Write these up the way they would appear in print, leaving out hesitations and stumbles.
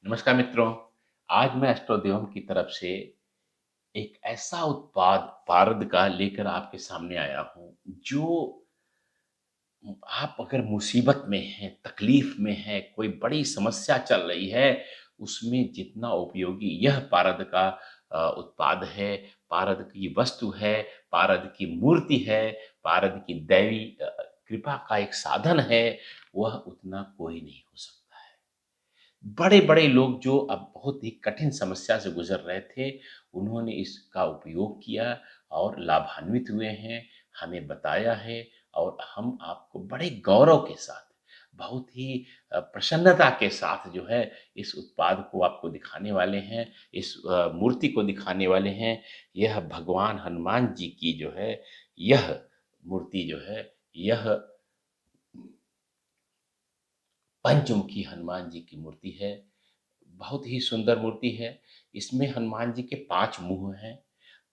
नमस्कार मित्रों, आज मैं एस्ट्रोदेवम की तरफ से एक ऐसा उत्पाद पारद का लेकर आपके सामने आया हूँ, जो आप अगर मुसीबत में हैं, तकलीफ में हैं, कोई बड़ी समस्या चल रही है, उसमें जितना उपयोगी यह पारद का उत्पाद है, पारद की वस्तु है, पारद की मूर्ति है, पारद की दैवी कृपा का एक साधन है, वह उतना कोई नहीं हो सकता है। बड़े-बड़े लोग जो अब बहुत ही कठिन समस्या से गुज़र रहे थे, उन्होंने इसका उपयोग किया और लाभान्वित हुए हैं, हमें बताया है और हम आपको बड़े गौरव के साथ, बहुत ही प्रसन्नता के साथ जो है इस उत्पाद को आपको दिखाने वाले हैं, इस मूर्ति को दिखाने वाले हैं। यह भगवान हनुमान जी की जो है, यह मूर्ति जो है, यह पंचमुखी हनुमान जी की मूर्ति है। बहुत ही सुंदर मूर्ति है। इसमें हनुमान जी के 5 मुँह हैं,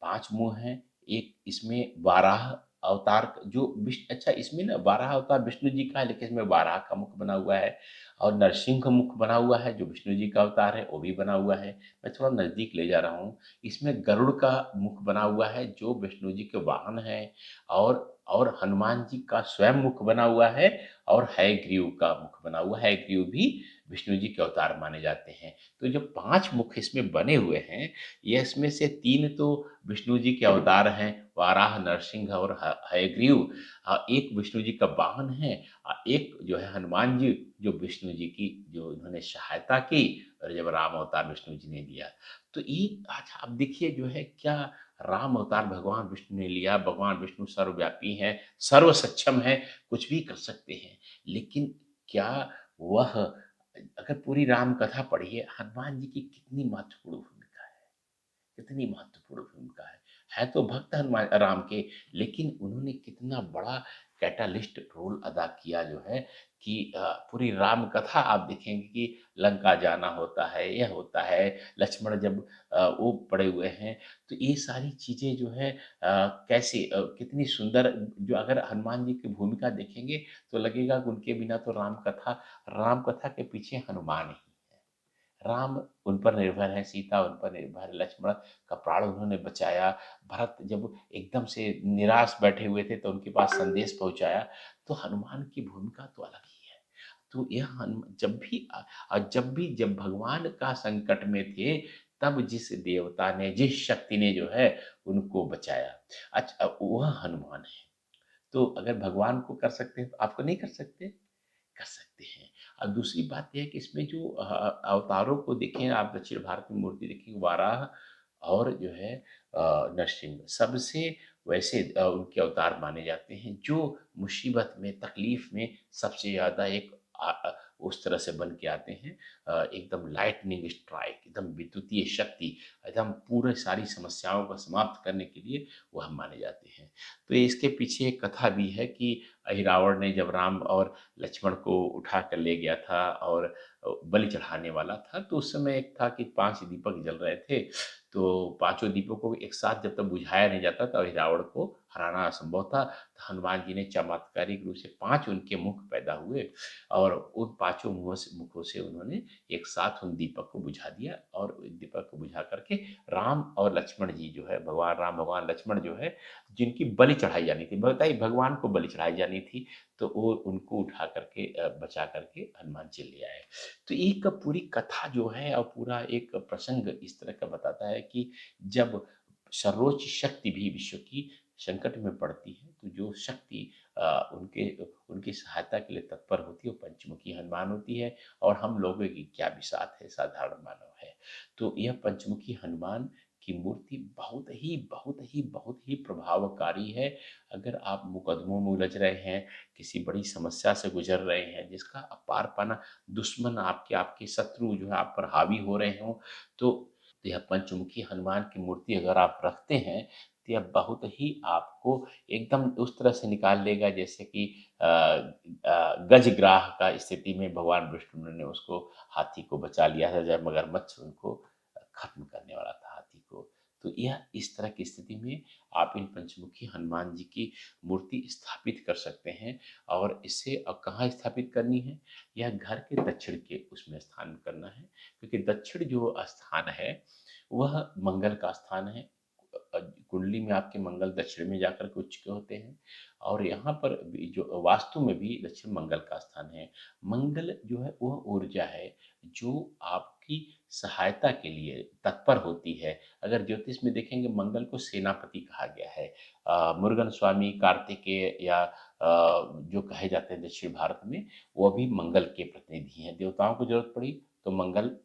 5 मुँह हैं। एक इसमें वाराह अवतार जो अच्छा इसमें ना वाराह अवतार विष्णु जी का है, लेकिन इसमें वाराह का मुख बना हुआ है और नरसिंह का मुख बना हुआ है, जो विष्णु जी का अवतार है, वो भी बना हुआ है। मैं थोड़ा नज़दीक ले जा रहा हूँ। इसमें गरुड़ का मुख बना हुआ है, जो विष्णु जी के वाहन हैं और हनुमान जी का स्वयं मुख बना हुआ है और हयग्रीव का मुख बना हुआ है। हयग्रीव भी विष्णु जी के अवतार माने जाते हैं। तो जो 5 मुख इसमें बने हुए हैं, ये इसमें से 3 तो विष्णु जी के अवतार हैं, वाराह, नरसिंह और ह हयग्रीव। एक विष्णु जी का वाहन है एक जो है हनुमान जी, जो विष्णु जी की जो इन्होंने सहायता की और जब राम अवतार विष्णु जी ने लिया। तो ये अच्छा अब देखिए जो है क्या राम अवतार भगवान विष्णु ने लिया, भगवान विष्णु सर्वव्यापी हैं, सर्व सक्षम हैं, कुछ भी कर सकते हैं। लेकिन क्या वह अगर पूरी राम कथा पढ़िए, हनुमान जी की कितनी महत्वपूर्ण भूमिका है, कितनी महत्वपूर्ण भूमिका है। है तो भक्त हनुमान राम के, लेकिन उन्होंने कितना बड़ा कैटालिस्ट रोल अदा किया जो है कि पूरी राम कथा आप देखेंगे कि लंका जाना होता है, यह होता है, लक्ष्मण जब वो पड़े हुए हैं, तो ये सारी चीज़ें जो है कैसे कितनी सुंदर जो अगर हनुमान जी की भूमिका देखेंगे, तो लगेगा कि उनके बिना तो राम कथा के पीछे हनुमान ही है। राम उन पर निर्भर है, सीता उन पर निर्भर है, लक्ष्मण का प्राण उन्होंने बचाया, भरत जब एकदम से निराश बैठे हुए थे तो उनके पास संदेश पहुँचाया, तो हनुमान की भूमिका तो अलग ही है। तो यह जब भगवान का संकट में थे, तब जिस देवता ने, जिस शक्ति ने जो है उनको बचाया, अच्छा वह हनुमान है। तो अगर भगवान को कर सकते हैं, तो आपको नहीं कर सकते? कर सकते हैं। अब दूसरी बात ये है कि इसमें जो अवतारों को देखें आप दक्षिण भारत में मूर्ति देखें वाराह और जो है नरसिंह सबसे वैसे उनके अवतार माने जाते हैं जो मुसीबत में, तकलीफ में सबसे ज़्यादा उस तरह से बन के आते हैं एकदम लाइटनिंग स्ट्राइक, एकदम विद्युतीय शक्ति, एकदम पूरे सारी समस्याओं को समाप्त करने के लिए वह माने जाते हैं। तो इसके पीछे एक कथा भी है कि अहिरावण ने जब राम और लक्ष्मण को उठा कर ले गया था और बलि चढ़ाने वाला था, तो उस समय एक था कि 5 दीपक जल रहे थे, तो पाँचों दीपों को एक साथ जब तक बुझाया नहीं जाता तब रावण को हराना असंभव था। तो हनुमान जी ने चमत्कारिक रूप से 5 उनके मुख पैदा हुए और उन पाँचों मुखों से उन्होंने एक साथ उन दीपक को बुझा दिया और दीपक को बुझा करके राम और लक्ष्मण जी जो है, भगवान राम, भगवान लक्ष्मण जो है, जिनकी बलि चढ़ाई जानी थी, बताइए भगवान को बलि चढ़ाई जानी थी, तो वो उनको उठा करके बचा करके हनुमान जी ले आए। तो एक पूरी कथा जो है और पूरा एक प्रसंग इस तरह का बताता है कि जब सर्वोच्च शक्ति भी विश्व की संकट में पड़ती है, तो जो शक्ति उनके उनकी सहायता के लिए तत्पर होती है, वो पंचमुखी हनुमान होती है और हम लोगों की क्या बिसात है, साधारण मानव है। तो यह पंचमुखी हनुमान की मूर्ति बहुत ही प्रभावकारी है। अगर आप मुकदमों में उलझ रहे हैं, किसी बड़ी समस्या से गुज़र रहे हैं, जिसका पार पाना दुश्मन आपके आपके शत्रु जो है आप पर हावी हो रहे हों, तो यह पंचमुखी हनुमान की मूर्ति अगर आप रखते हैं, तो यह बहुत ही आपको एकदम उस तरह से निकाल लेगा जैसे कि गजग्राह का स्थिति में भगवान विष्णु ने उसको हाथी को बचा लिया था जब मगरमच्छ उनको खत्म करने वाला था हाथी को। तो यह इस तरह की स्थिति में आप इन पंचमुखी हनुमान जी की मूर्ति स्थापित कर सकते हैं। और इसे कहाँ स्थापित करनी है? यह घर के दक्षिण के उसमें स्थान करना है, क्योंकि दक्षिण जो स्थान है वह मंगल का स्थान है। कुंडली में आपके मंगल दक्षिण में जाकर के उच्च के होते हैं, और यहाँ पर भी जो वास्तु में भी दक्षिण मंगल का स्थान है। मंगल जो है वह ऊर्जा है जो आपकी सहायता के लिए तत्पर होती है। अगर ज्योतिष में देखेंगे मंगल को सेनापति कहा गया है। मुरुगन स्वामी, कार्तिकेय या जो कहे जाते हैं दक्षिण भारत में, वो भी मंगल के प्रतिनिधि हैं। देवताओं को जरूरत पड़ी तो मंगल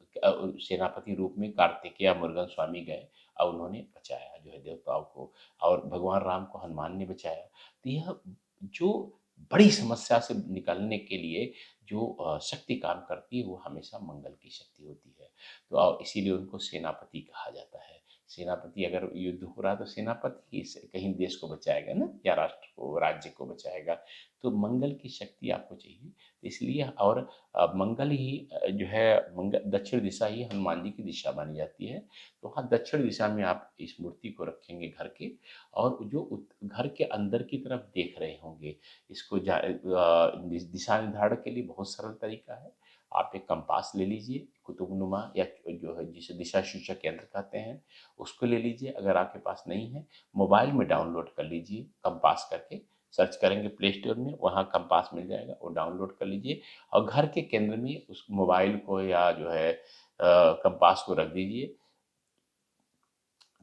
सेनापति रूप में कार्तिकेय या मुरुगन स्वामी गए और उन्होंने बचाया जो है देवताओं को, और भगवान राम को हनुमान ने बचाया। तो यह जो बड़ी समस्या से निकलने के लिए जो शक्ति काम करती है वो हमेशा मंगल की शक्ति होती है। तो इसीलिए उनको सेनापति कहा जाता है। सेनापति, अगर युद्ध हो रहा है तो सेनापति ही कहीं देश को बचाएगा ना, या राष्ट्र को, राज्य को बचाएगा। तो मंगल की शक्ति आपको चाहिए, तो इसलिए। और मंगल ही जो है मंगल दक्षिण दिशा ही हनुमान जी की दिशा मानी जाती है। तो वहाँ दक्षिण दिशा में आप इस मूर्ति को रखेंगे घर के, और जो घर के अंदर की तरफ देख रहे होंगे। इसको दिशा निर्धारण के लिए बहुत सरल तरीका है। आप एक कंपास ले लीजिए, कुतुबनुमा, या जो है जिसे दिशा सूचक यंत्र कहते हैं, उसको ले लीजिए। अगर आपके पास नहीं है, मोबाइल में डाउनलोड कर लीजिए कंपास करके। सर्च करेंगे प्ले स्टोर में, वहाँ कंपास मिल जाएगा, वो डाउनलोड कर लीजिए। और घर के केंद्र में उस मोबाइल को या जो है कंपास को रख दीजिए।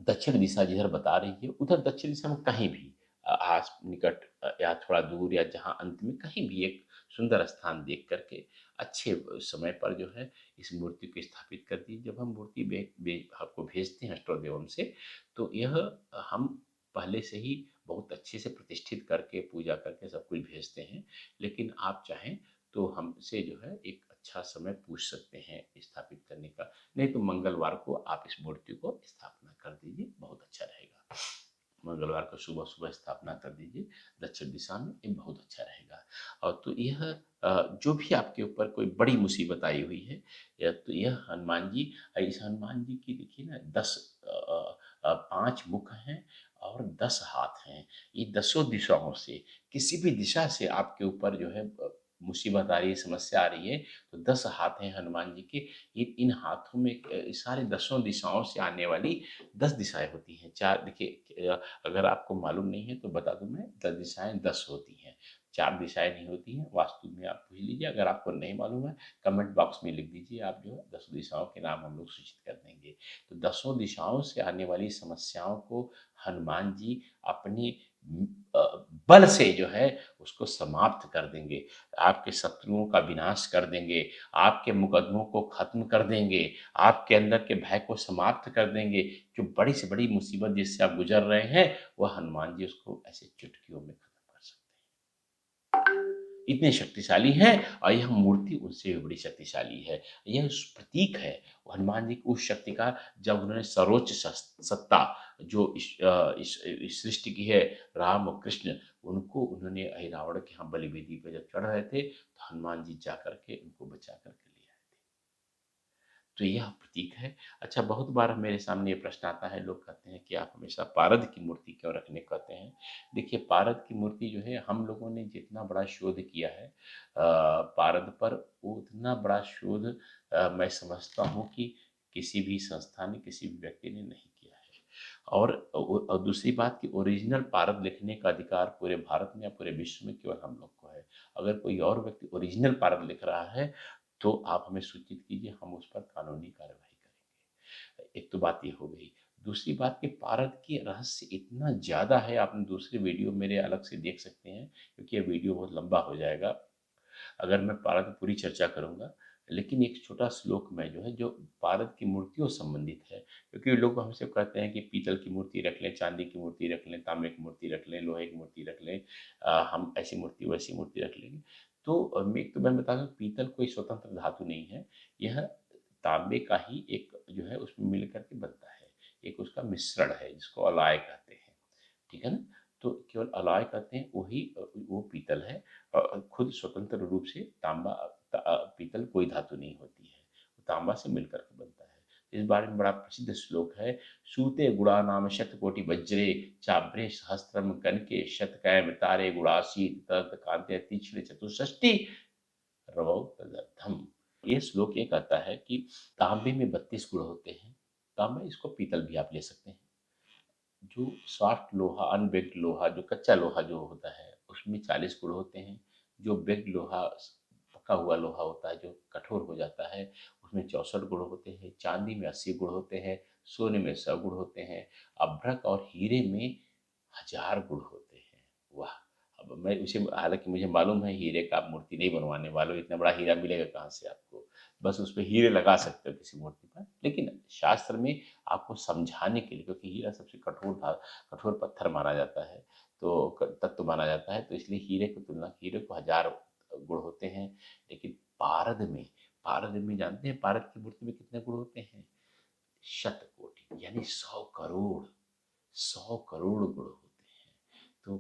दक्षिण दिशा जिधर बता रही है उधर दक्षिण दिशा में कहीं भी आस निकट या थोड़ा दूर, या जहाँ अंत में कहीं भी एक सुंदर स्थान देख करके अच्छे समय पर जो है इस मूर्ति को स्थापित कर दी। जब हम मूर्ति आपको भेजते हैं अस्ट्रो देवम से, तो यह हम पहले से ही बहुत अच्छे से प्रतिष्ठित करके पूजा करके सब कुछ भेजते हैं। लेकिन आप चाहें तो हमसे जो है एक अच्छा समय पूछ सकते हैं स्थापित करने का। नहीं तो मंगलवार को आप इस मूर्ति को स्थापना कर दीजिए, बहुत अच्छा रहेगा। मंगलवार को सुबह सुबह स्थापना कर दीजिए दक्षिण दिशा में, ये बहुत अच्छा रहेगा। और तो यह जो भी आपके ऊपर कोई बड़ी मुसीबत आई हुई है, तो यह हनुमान जी, इस हनुमान जी की देखिए ना 5 मुख हैं और 10 हाथ हैं। ये दसों दिशाओं से, किसी भी दिशा से आपके ऊपर जो है मुसीबत आ रही है, समस्या आ रही है, तो 10 हाथ हैं हनुमान जी के। इन हाथों में सारे दसों दिशाओं से आने वाली 10 दिशाएं होती हैं। चार देखिए, अगर आपको मालूम नहीं है तो बता दूं मैं, 10 दिशाएं 10 होती हैं, 4 दिशाएं नहीं होती हैं। वास्तु में आप पूछ लीजिए, अगर आपको नहीं मालूम है कमेंट बॉक्स में लिख दीजिए, आप जो है 10 दिशाओं के नाम हम लोग सूचित कर देंगे। तो दसों दिशाओं से आने वाली समस्याओं को हनुमान जी अपनी अ, बल से जो है उसको समाप्त कर देंगे। आपके शत्रुओं का विनाश कर देंगे, आपके मुकदमों को खत्म कर देंगे, आपके अंदर के भय को समाप्त कर देंगे। जो बड़ी से बड़ी मुसीबत जिससे आप गुजर रहे हैं, वह हनुमान जी उसको ऐसे चुटकियों में खत्म कर सकते हैं। इतने शक्तिशाली हैं, और यह मूर्ति उनसे भी बड़ी शक्तिशाली है। यह उस प्रतीक है हनुमान जी की उस शक्ति का, जब उन्होंने सर्वोच्च सत्ता जो इस सृष्टि की है, राम और कृष्ण, उनको उन्होंने रावण के यहाँ बलिवेदी पे जब चढ़ रहे थे, तो हनुमान जी जा करके उनको बचा करके ले आए थे। तो यह प्रतीक है। अच्छा, बहुत बार मेरे सामने ये प्रश्न आता है, लोग कहते हैं कि आप हमेशा पारद की मूर्ति क्यों रखने कहते हैं? देखिए, पारद की मूर्ति जो है, हम लोगों ने जितना बड़ा शोध किया है पारद पर, वो उतना बड़ा शोध मैं समझता हूँ कि किसी भी संस्था ने, किसी भी व्यक्ति ने नहीं किया है। और दूसरी बात कि ओरिजिनल पारद लिखने का अधिकार पूरे भारत में या पूरे विश्व में केवल हम लोग को है। अगर कोई और व्यक्ति ओरिजिनल पारद लिख रहा है, तो आप हमें सूचित कीजिए, हम उस पर कानूनी कार्रवाई करेंगे। एक तो बात ये हो गई। दूसरी बात कि पारद की रहस्य इतना ज़्यादा है, आपने दूसरे वीडियो मेरे अलग से देख सकते हैं, क्योंकि ये वीडियो बहुत लंबा हो जाएगा अगर मैं पारद की पूरी चर्चा करूँगा। लेकिन एक छोटा श्लोक में जो है, जो पारद की मूर्तियों से संबंधित है, क्योंकि लोग हमसे कहते हैं कि पीतल की मूर्ति रख लें, चांदी की मूर्ति रख लें, तांबे की मूर्ति रख लें, लोहे की मूर्ति रख लें, हम ऐसी मूर्ति वैसी मूर्ति रख लेंगे। तो एक तो मैं बता दूं, पीतल कोई स्वतंत्र धातु नहीं है। यह तांबे का ही एक जो है उसमें मिल करके बनता है। एक उसका मिश्रण है जिसको अलाय कहते हैं। ठीक है ना? तो केवल अलाय कहते हैं, वही वो पीतल है। खुद स्वतंत्र रूप से पीतल कोई धातु नहीं होती है, तांबा से मिलकर के बनता है। इस बारे में बड़ा प्रसिद्ध श्लोक है। सूते गुणानाम शतकोटि वज्रे चाभ्रे सहस्त्रम कनके शतकैर्मृतारे गुणासीत तत् कांते तीक्ष्ण चतुष्षष्टि रवौ तदर्थम। ये श्लोक ये कहता है कि तांबे में 32 गुण होते हैं। तांबा, इसको पीतल भी आप ले सकते हैं। जो सॉफ्ट लोहा, अनबेक्ड लोहा, जो कच्चा लोहा जो होता है, उसमें 40 गुण होते हैं। जो बेक्ड लोहा, पका हुआ लोहा होता है, जो कठोर हो जाता है, उसमें 64 गुण होते हैं। चांदी में 80 गुण होते हैं। सोने में 100 गुण होते हैं। अभ्रक और हीरे में 1000 गुण होते हैं। वाह! अब मैं उसे, हालाँकि मुझे मालूम है हीरे का आप मूर्ति नहीं बनवाने वाले हो, इतना बड़ा हीरा मिलेगा कहाँ से आपको? बस उसपे हीरे लगा सकते हो किसी मूर्ति पर। लेकिन शास्त्र में आपको समझाने के लिए, क्योंकि हीरा सबसे कठोर पत्थर माना जाता है, तो तत्व माना जाता है, तो इसलिए हीरे को 1000 गुण होते हैं। लेकिन पारद में जानते हैं पारद की मूर्ति में कितने गुण होते हैं? शतकोटि, यानी 100 करोड़, 100 करोड़ गुण होते हैं। तो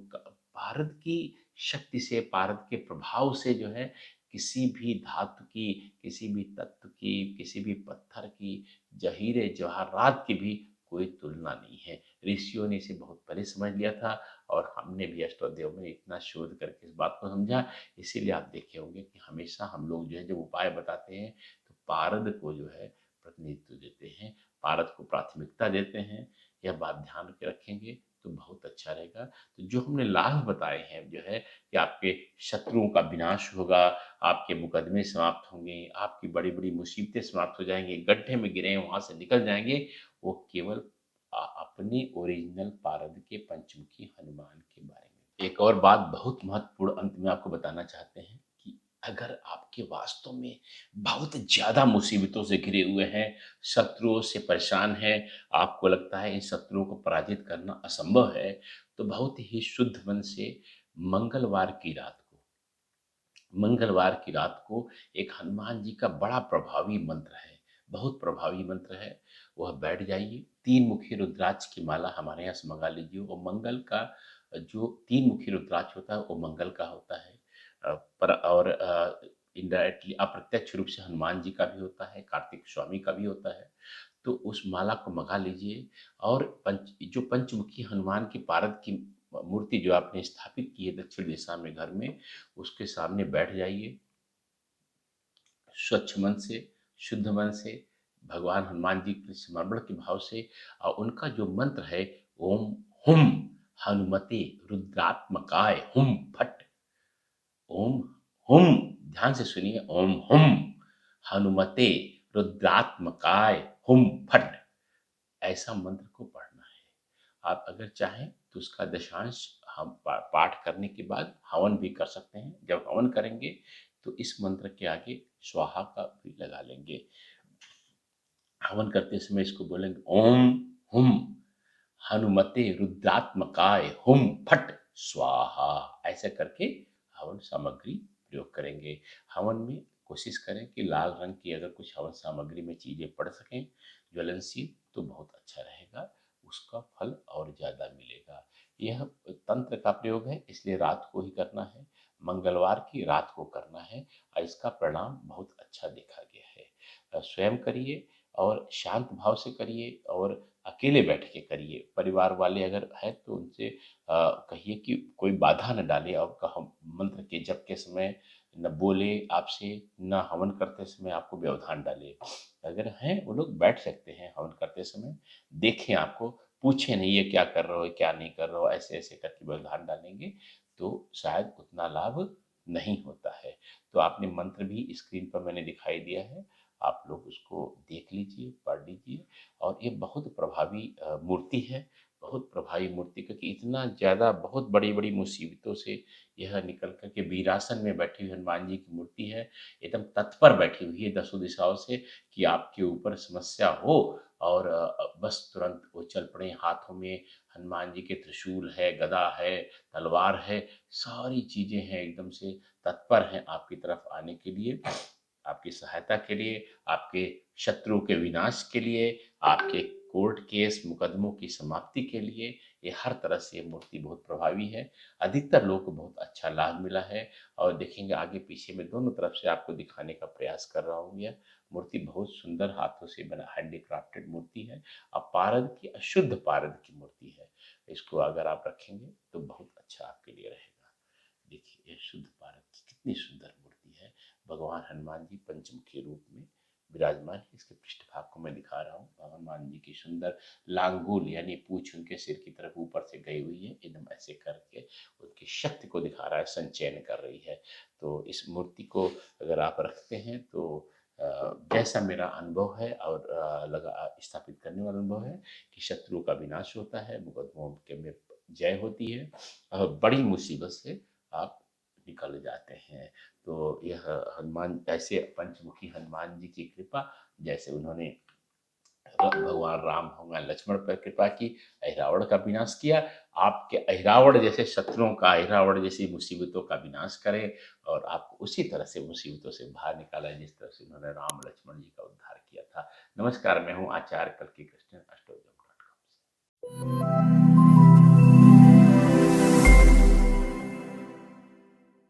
पारद की शक्ति से, पारद के प्रभाव से जो है, किसी भी धातु की, किसी भी तत्व की, किसी भी पत्थर की, हीरे जवाहरात की भी कोई तुलना नहीं है। ऋषियों ने इसे बहुत पहले समझ लिया था, और हमने भी अष्टोदेव में इतना शोध करके इस बात को समझा। इसीलिए आप देखे होंगे कि हमेशा हम लोग जो है, जब उपाय बताते हैं, तो पारद को जो है प्रतिनिधित्व देते हैं, पारद को प्राथमिकता देते हैं। यह बात ध्यान के रखेंगे तो बहुत अच्छा रहेगा। तो जो हमने लाभ बताए हैं जो है, कि आपके शत्रुओं का विनाश होगा, आपके मुकदमे समाप्त होंगे, आपकी बड़ी-बड़ी मुसीबतें समाप्त हो जाएँगी, गड्ढे में गिरे हैं वहाँ से निकल जाएँगे, वो केवल अपने ओरिजिनल पारद के पंचमुखी हनुमान के बारे में। एक और बात बहुत महत्वपूर्ण अंत में आपको बताना चाहते हैं, कि अगर आपके वास्तव में बहुत ज़्यादा मुसीबतों से घिरे हुए हैं, शत्रुओं से परेशान हैं, आपको लगता है इन शत्रुओं को पराजित करना असंभव है, तो बहुत ही शुद्ध मन से मंगलवार की रात को मंगलवार की रात को एक हनुमान जी का बड़ा प्रभावी मंत्र है, बहुत प्रभावी मंत्र है, वह बैठ जाइए, 3 मुखी रुद्राक्ष की माला हमारे यहाँ से मँगा लीजिए। वो मंगल का, जो 3 मुखी रुद्राक्ष होता है, वो मंगल का होता है। पर और इनडायरेक्टली, अप्रत्यक्ष रूप से हनुमान जी का भी होता है, कार्तिक स्वामी का भी होता है। तो उस माला को मँगा लीजिए, और पंचमुखी हनुमान की पारद की मूर्ति जो आपने स्थापित की है दक्षिण दिशा में घर में, उसके सामने बैठ जाइए। स्वच्छ मन से, शुद्ध मन से, भगवान हनुमान जी के समर्पण के भाव से, और उनका जो मंत्र है, ओम हुम हनुमते रुद्रात्मकाय हुम फट। ओम हुम, ध्यान से सुनिए, ओम हुम हनुमते रुद्रात्मकाय हुम फट, ऐसा मंत्र को पढ़ना है। आप अगर चाहें तो उसका दशांश हम पाठ करने के बाद हवन भी कर सकते हैं। जब हवन करेंगे तो इस मंत्र के आगे स्वाहा का भी लगा लेंगे। हवन करते समय इसको बोलेंगे, ओम हुम हनुमते रुद्रात्मकाय हुम फट स्वाहा, ऐसे करके हवन सामग्री प्रयोग करेंगे। हवन में कोशिश करें कि लाल रंग की अगर कुछ हवन सामग्री में चीज़ें पड़ सकें ज्वलनशील, तो बहुत अच्छा रहेगा, उसका फल और ज़्यादा मिलेगा। यह तंत्र का प्रयोग है, इसलिए रात को ही करना है, मंगलवार की रात को करना है, और इसका परिणाम बहुत अच्छा देखा गया है। स्वयं करिए, और शांत भाव से करिए, और अकेले बैठ के करिए। परिवार वाले अगर हैं तो उनसे कहिए कि कोई बाधा न डाले, आपका हम मंत्र के जप के समय न बोले आपसे, न हवन करते समय आपको व्यवधान डाले। अगर हैं वो लोग, बैठ सकते हैं हवन करते समय, देखें आपको, पूछें नहीं ये क्या कर रहे हो, क्या नहीं कर रहे हो, ऐसे-ऐसे करके व्यवधान डालेंगे तो शायद उतना लाभ नहीं होता है। तो आपने मंत्र भी स्क्रीन पर मैंने दिखाई दिया है, आप लोग उसको देख लीजिए, पढ़ लीजिए, और ये बहुत प्रभावी मूर्ति है, बहुत प्रभावी मूर्ति, क्योंकि इतना ज़्यादा बहुत बड़ी-बड़ी मुसीबतों से यह निकल कर के वीरासन में बैठी हुई हनुमान जी की मूर्ति है, एकदम तत्पर बैठी हुई है दसों दिशाओं से, कि आपके ऊपर समस्या हो, और बस तुरंत वो चल पड़े। हाथों में हनुमान जी के त्रिशूल है, गदा है, तलवार है, सारी चीज़ें हैं, एकदम से तत्पर हैं आपकी तरफ आने के लिए, आपकी सहायता के लिए, आपके शत्रुओं के विनाश के लिए, आपके कोर्ट केस मुकदमों की समाप्ति के लिए ये हर तरह से ये मूर्ति बहुत प्रभावी है। अधिकतर लोगों को बहुत अच्छा लाभ मिला है और देखेंगे आगे पीछे में दोनों तरफ से आपको दिखाने का प्रयास कर रहा हूँ। यह मूर्ति बहुत सुंदर हाथों से बना हैंडीक्राफ्टेड मूर्ति है और पारद की अशुद्ध पारद की मूर्ति है। इसको अगर आप रखेंगे तो बहुत अच्छा आपके लिए रहेगा। देखिए ये शुद्ध पारद की कितनी सुंदर मूर्ति है। भगवान हनुमान जी पंचमुखी रूप में विराजमान है। इसके पृष्ठभाग को मैं दिखा रहा हूँ। हनुमान जी की सुंदर लांगुल यानी पूंछ उनके सिर की तरफ ऊपर से गई हुई है, एकदम ऐसे करके उनकी शक्ति को दिखा रहा है, संचयन कर रही है। तो इस मूर्ति को अगर आप रखते हैं तो जैसा मेरा अनुभव है और लगा स्थापित करने वाला अनुभव है कि शत्रुओं का विनाश होता है, मुकदमों के में जय होती है और बड़ी मुसीबत से आप निकल जाते हैं। तो यह हनुमान ऐसे पंचमुखी हनुमान जी की कृपा, जैसे उन्होंने भगवान राम भगवान लक्ष्मण पर कृपा की, अहिरावण का विनाश किया, आपके अहिरावण जैसे शत्रुओं का, अहिरावण जैसी मुसीबतों का विनाश करें और आपको उसी तरह से मुसीबतों से बाहर निकाला जिस तरह से उन्होंने राम लक्ष्मण जी का उद्धार किया था। नमस्कार, मैं हूँ आचार्य कल्की कृष्ण, अष्टोत्तम डॉट कॉम से।